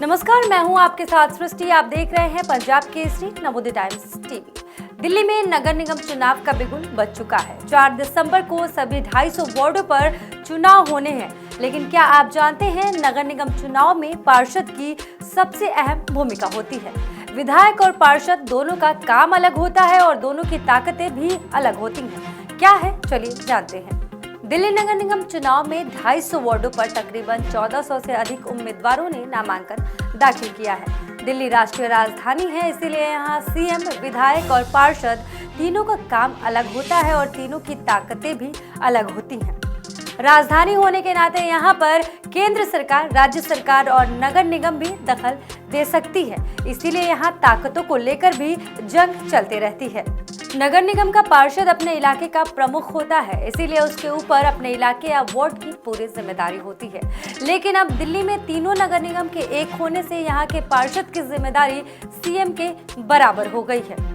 नमस्कार, मैं हूं आपके साथ सृष्टि। आप देख रहे हैं पंजाब केसरी नवोदय टाइम्स टीवी। दिल्ली में नगर निगम चुनाव का बिगुल बज चुका है। 4 दिसंबर को सभी 250 वार्डों पर चुनाव होने हैं। लेकिन क्या आप जानते हैं, नगर निगम चुनाव में पार्षद की सबसे अहम भूमिका होती है। विधायक और पार्षद दोनों का काम अलग होता है और दोनों की ताकतें भी अलग होती हैं। क्या है, चलिए जानते हैं। दिल्ली नगर निगम चुनाव में 250 वार्डों पर तकरीबन 1400 से अधिक उम्मीदवारों ने नामांकन दाखिल किया है। दिल्ली राष्ट्रीय राजधानी है, इसीलिए यहाँ सीएम, विधायक और पार्षद तीनों का काम अलग होता है और तीनों की ताकतें भी अलग होती हैं। राजधानी होने के नाते यहाँ पर केंद्र सरकार, राज्य सरकार और नगर निगम भी दखल दे सकती है। इसीलिए यहाँ ताकतों को लेकर भी जंग चलती रहती है। नगर निगम का पार्षद अपने इलाके का प्रमुख होता है, इसीलिए उसके ऊपर अपने इलाके या वार्ड की पूरी जिम्मेदारी होती है। लेकिन अब दिल्ली में तीनों नगर निगम के एक होने से यहाँ के पार्षद की जिम्मेदारी सीएम के बराबर हो गई है।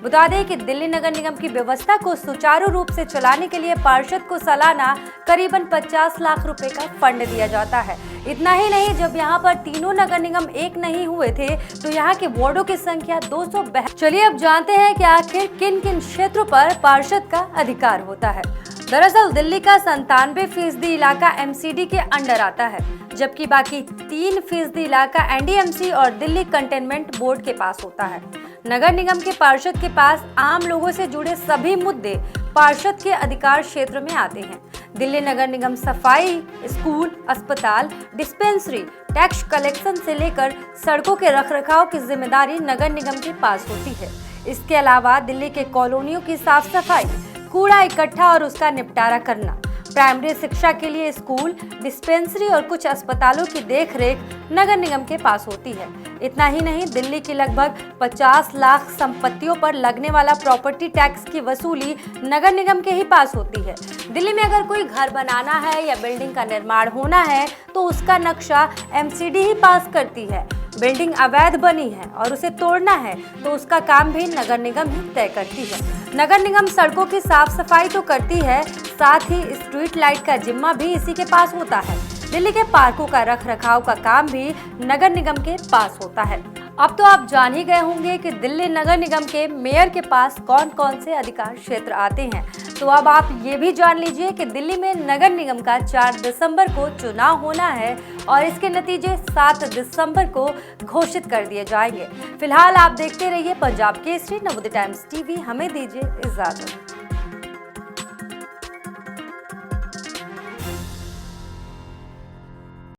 बता दें कि दिल्ली नगर निगम की व्यवस्था को सुचारू रूप से चलाने के लिए पार्षद को सालाना करीबन 50 लाख रुपए का फंड दिया जाता है। इतना ही नहीं, जब यहाँ पर तीनों नगर निगम एक नहीं हुए थे तो यहाँ के वार्डों की संख्या 262। चलिए अब जानते हैं कि आखिर किन किन क्षेत्रों पर पार्षद का अधिकार होता है। दरअसल दिल्ली का 97% इलाका एमसीडी के अंडर आता है, जबकि बाकी 3% इलाका एनडीएमसी और दिल्ली कंटेनमेंट बोर्ड के पास होता है। नगर निगम के पार्षद के पास आम लोगों से जुड़े सभी मुद्दे पार्षद के अधिकार क्षेत्र में आते हैं। दिल्ली नगर निगम सफाई, स्कूल, अस्पताल, डिस्पेंसरी, टैक्स कलेक्शन से लेकर सड़कों के रखरखाव की जिम्मेदारी नगर निगम के पास होती है। इसके अलावा दिल्ली के कॉलोनियों की साफ सफाई, कूड़ा इकट्ठा और उसका निपटारा करना, प्राइमरी शिक्षा के लिए स्कूल, डिस्पेंसरी और कुछ अस्पतालों की देखरेख नगर निगम के पास होती है। इतना ही नहीं, दिल्ली की लगभग 50 लाख संपत्तियों पर लगने वाला प्रॉपर्टी टैक्स की वसूली नगर निगम के ही पास होती है। दिल्ली में अगर कोई घर बनाना है या बिल्डिंग का निर्माण होना है तो उसका नक्शा एमसीडी ही पास करती है। बिल्डिंग अवैध बनी है और उसे तोड़ना है तो उसका काम भी नगर निगम ही तय करती है। नगर निगम सड़कों की साफ सफाई तो करती है, साथ ही स्ट्रीट लाइट का जिम्मा भी इसी के पास होता है। दिल्ली के पार्कों का रख रखाव का काम भी नगर निगम के पास होता है। अब तो आप जान ही गए होंगे कि दिल्ली नगर निगम के मेयर के पास कौन कौन से अधिकार क्षेत्र आते हैं। तो अब आप ये भी जान लीजिए कि दिल्ली में नगर निगम का 4 दिसंबर को चुनाव होना है और इसके नतीजे 7 दिसंबर को घोषित कर दिए जाएंगे। फिलहाल आप देखते रहिए पंजाब केसरी नवोदय टाइम्स टीवी। हमें दीजिए इजाजत।